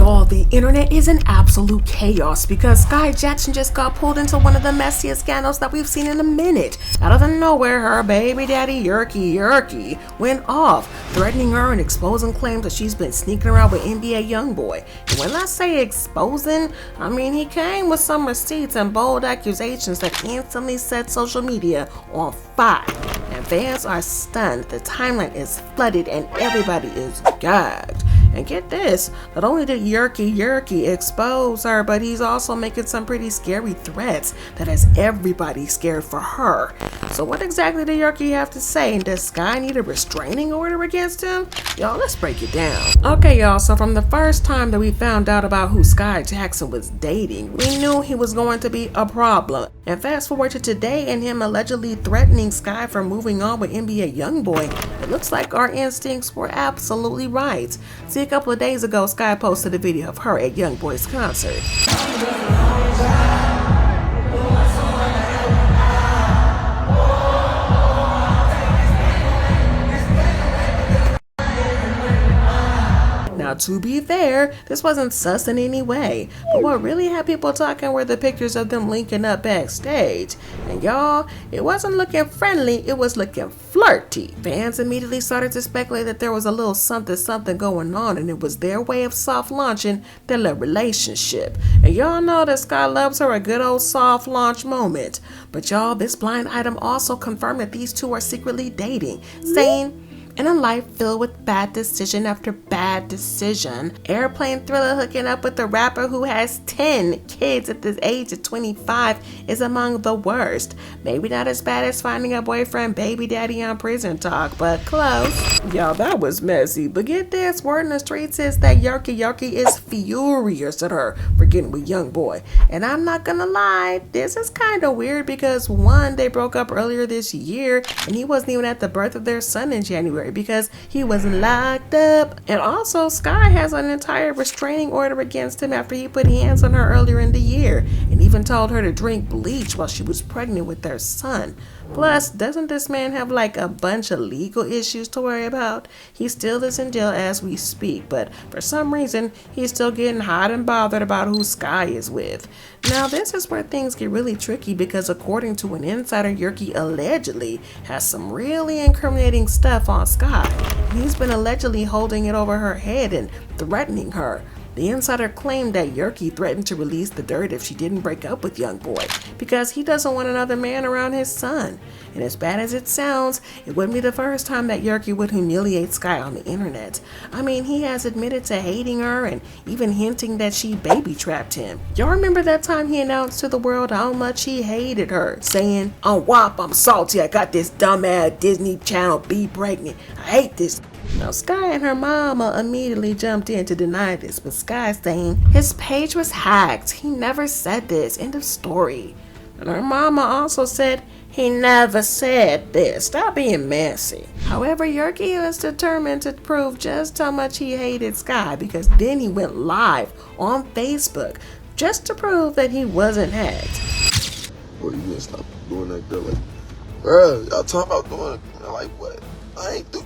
Y'all, the internet is in absolute chaos because Skai Jackson just got pulled into one of the messiest scandals that we've seen in a minute. Out of nowhere, her baby daddy Yerky went off, threatening her and exposing claims that she's been sneaking around with NBA YoungBoy. And when I say exposing, I mean he came with some receipts and bold accusations that instantly set social media on fire. And fans are stunned, the timeline is flooded, and everybody is gagged. And get this, not only did Yerky expose her, but he's also making some pretty scary threats that has everybody scared for her. So what exactly did Yerky have to say, and does Skai need a restraining order against him? Y'all, let's break it down. Okay, y'all, so from the first time that we found out about who Skai Jackson was dating, we knew he was going to be a problem. And fast forward to today and him allegedly threatening Skai for moving on with NBA YoungBoy, it looks like our instincts were absolutely right. See, a couple of days ago, Skai posted a video of her at YoungBoy's concert. Now, to be fair, this wasn't sus in any way, but what really had people talking were the pictures of them linking up backstage. And y'all, it wasn't looking friendly, it was looking flirty. Fans immediately started to speculate that there was a little something going on, and it was their way of soft launching their little relationship. And y'all know that Skai loves her a good old soft launch moment. But y'all, this blind item also confirmed that these two are secretly dating, saying, in a life filled with bad decision after bad decision, airplane thriller hooking up with a rapper who has 10 kids at the age of 25 is among the worst. Maybe not as bad as finding a boyfriend baby daddy on Prison Talk, but close. Y'all, that was messy, but get this, word in the streets is that Yerky is furious at her for getting with YoungBoy. And I'm not gonna lie, this is kind of weird because one, they broke up earlier this year and he wasn't even at the birth of their son in January because he was locked up. And also, Skai has an entire restraining order against him after he put hands on her earlier in the year and even told her to drink bleach while she was pregnant with their son. Plus, doesn't this man have like a bunch of legal issues to worry about? He still is in jail as we speak, but for some reason, he's still getting hot and bothered about who Skai is with. Now, this is where things get really tricky because according to an insider, Yerky allegedly has some really incriminating stuff on Skai. He's been allegedly holding it over her head and threatening her. The insider claimed that Yerky threatened to release the dirt if she didn't break up with YoungBoy because he doesn't want another man around his son. And as bad as it sounds, it wouldn't be the first time that Yerky would humiliate Skai on the internet. I mean, he has admitted to hating her and even hinting that she baby trapped him. Y'all remember that time he announced to the world how much he hated her, saying, "I'm WAP, I'm salty, I got this dumbass Disney Channel be pregnant, I hate this." Now, Skai and her mama immediately jumped in to deny this, but Skai saying his page was hacked. He never said this. End of story. And her mama also said he never said this. Stop being messy. However, Yerky was determined to prove just how much he hated Skai because then he went live on Facebook just to prove that he wasn't hacked. Boy, you gonna stop doing that, girl? Like, bruh, y'all talking about doing it? Like what? I ain't do.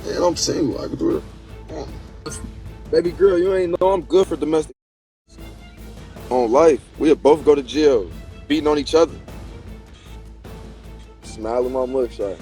And I'm single, I can do it. Baby girl, you ain't know I'm good for domestic. On life, we'll both go to jail, beating on each other. Smile in my mugshot.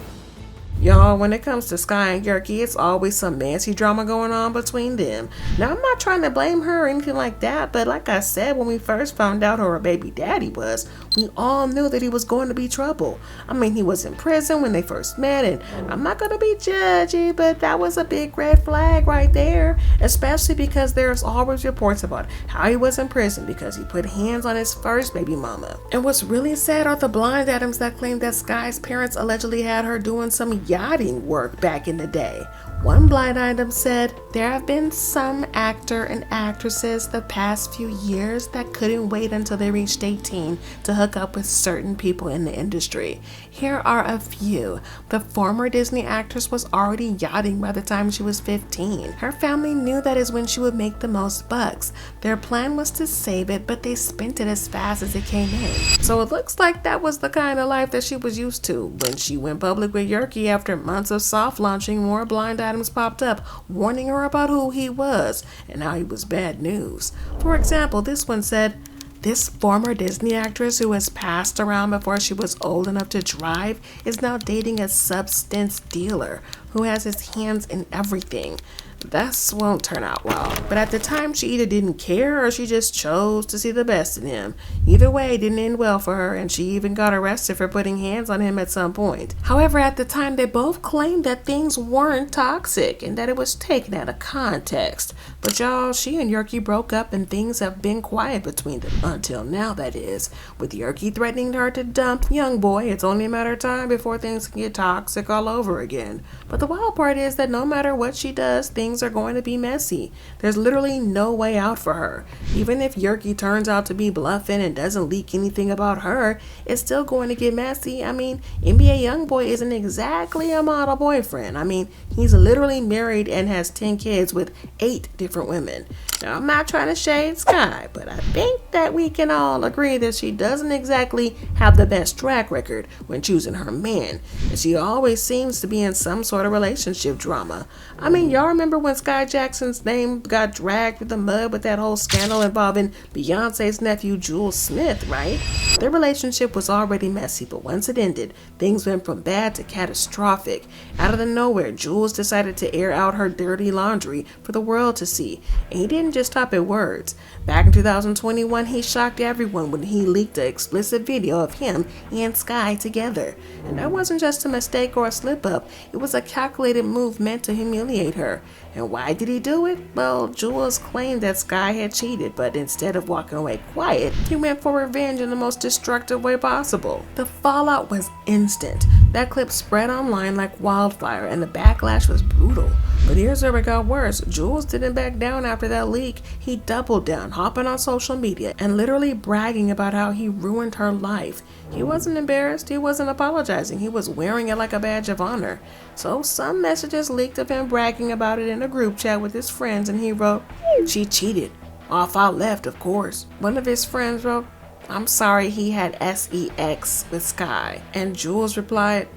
Y'all, when it comes to Skai and Yerky, it's always some messy drama going on between them. Now, I'm not trying to blame her or anything like that, but like I said, when we first found out who her baby daddy was, we all knew that he was going to be trouble. I mean, he was in prison when they first met, and I'm not going to be judgy, but that was a big red flag right there, especially because there's always reports about how he was in prison because he put hands on his first baby mama. And what's really sad are the blind items that claim that Skai's parents allegedly had her doing some yachting work back in the day. One blind item said, there have been some actor and actresses the past few years that couldn't wait until they reached 18 to hook up with certain people in the industry. Here are a few. The former Disney actress was already yachting by the time she was 15. Her family knew that is when she would make the most bucks. Their plan was to save it, but they spent it as fast as it came in. So it looks like that was the kind of life that she was used to. When she went public with Yerky after months of soft launching, more blind items items popped up warning her about who he was and how he was bad news. For example, this one said, "This former Disney actress who was passed around before she was old enough to drive is now dating a substance dealer who has his hands in everything. This won't turn out well." But at the time, she either didn't care or she just chose to see the best in him. Either way, it didn't end well for her, and she even got arrested for putting hands on him at some point. However, at the time, they both claimed that things weren't toxic and that it was taken out of context. But y'all, she and Yerky broke up and things have been quiet between them. Until now, that is. With Yerky threatening her to dump YoungBoy, it's only a matter of time before things can get toxic all over again. But the wild part is that no matter what she does, things are going to be messy. There's literally no way out for her. Even if Yerky turns out to be bluffing and doesn't leak anything about her, it's still going to get messy. I mean, NBA YoungBoy isn't exactly a model boyfriend. I mean, he's literally married and has 10 kids with 8 different women. Now, I'm not trying to shade Skai, but I think that we can all agree that she doesn't exactly have the best track record when choosing her man, and she always seems to be in some sort of relationship drama. I mean, y'all remember when Skai Jackson's name got dragged through the mud with that whole scandal involving Beyonce's nephew Julez Smith, right? Their relationship was already messy, but once it ended, things went from bad to catastrophic. Out of the nowhere, Julez decided to air out her dirty laundry for the world to see, and he didn't just stop at words. Back in 2021, he shocked everyone when he leaked an explicit video of him and Skai together. And that wasn't just a mistake or a slip up, it was a calculated move meant to humiliate her. And why did he do it? Well, Julez claimed that Skai had cheated, but instead of walking away quiet, he went for revenge in the most destructive way possible. The fallout was instant. That clip spread online like wildfire, and the backlash was brutal. But here's where it got worse. Julez didn't back down after that leak. He doubled down, hopping on social media and literally bragging about how he ruined her life. He wasn't embarrassed, he wasn't apologizing, he was wearing it like a badge of honor. So some messages leaked of him bragging about it in a group chat with his friends, and he wrote, "She cheated. Off I left, of course." One of his friends wrote, "I'm sorry he had sex with Skai." And Julez replied,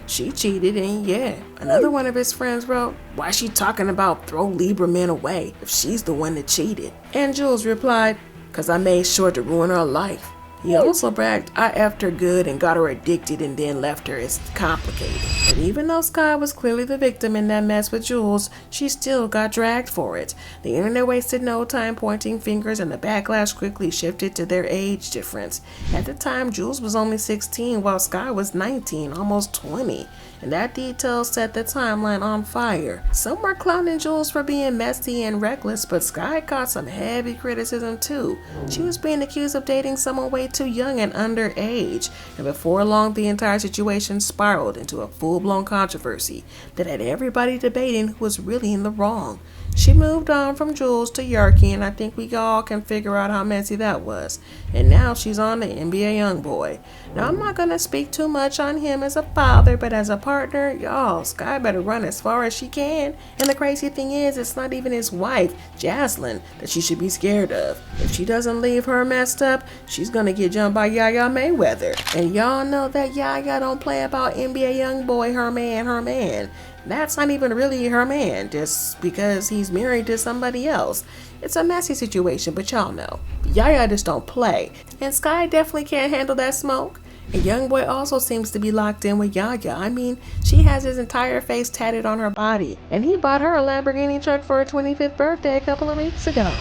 "She cheated, and yeah." Another one of his friends wrote, "Why is she talking about throw Libra men away if she's the one that cheated?" And Julez replied, "'Cause I made sure to ruin her life." He also bragged, "I effed her good and got her addicted and then left her. It's complicated." But even though Skai was clearly the victim in that mess with Julez, she still got dragged for it. The internet wasted no time pointing fingers, and the backlash quickly shifted to their age difference. At the time, Julez was only 16 while Skai was 19, almost 20. And that detail set the timeline on fire. Some were clowning Julez for being messy and reckless, but Skai caught some heavy criticism too. She was being accused of dating someone way too young and underage, and before long the entire situation spiraled into a full-blown controversy that had everybody debating who was really in the wrong. She moved on from Julez to Yerky, and I think we all can figure out how messy that was. And now she's on the NBA YoungBoy. Now, I'm not going to speak too much on him as a father, but as a partner, y'all, Skai better run as far as she can. And the crazy thing is, it's not even his wife, Jaslyn, that she should be scared of. If she doesn't leave her messed up, she's going to get jumped by Yaya Mayweather. And y'all know that Yaya don't play about NBA YoungBoy, her man. That's not even really her man, just because he's married to somebody else. It's a messy situation, but y'all know. Yaya just don't play. And Skai definitely can't handle that smoke. And YoungBoy also seems to be locked in with Yaya. I mean, she has his entire face tatted on her body. And he bought her a Lamborghini truck for her 25th birthday a couple of weeks ago.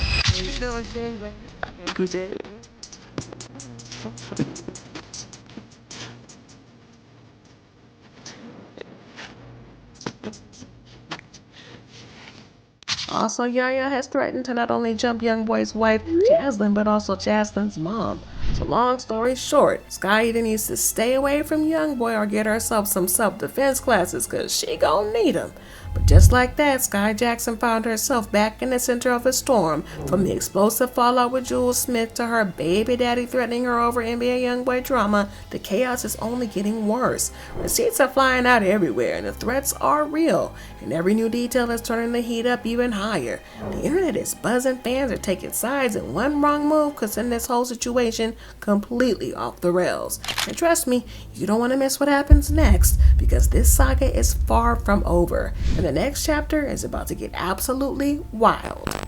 Also, Yaya has threatened to not only jump YoungBoy's wife, Jaslyn, but also Jaslyn's mom. So long story short, Skai either needs to stay away from YoungBoy or get herself some self-defense classes, cause she gon' need them. But just like that, Skai Jackson found herself back in the center of a storm, from the explosive fallout with Julez Smith to her baby daddy threatening her over NBA YoungBoy drama. The chaos is only getting worse. Receipts are flying out everywhere, and the threats are real, and every new detail is turning the heat up even higher. The internet is buzzing, fans are taking sides, and one wrong move could send this whole situation completely off the rails. And trust me, you don't want to miss what happens next, because this saga is far from over. And the next chapter is about to get absolutely wild.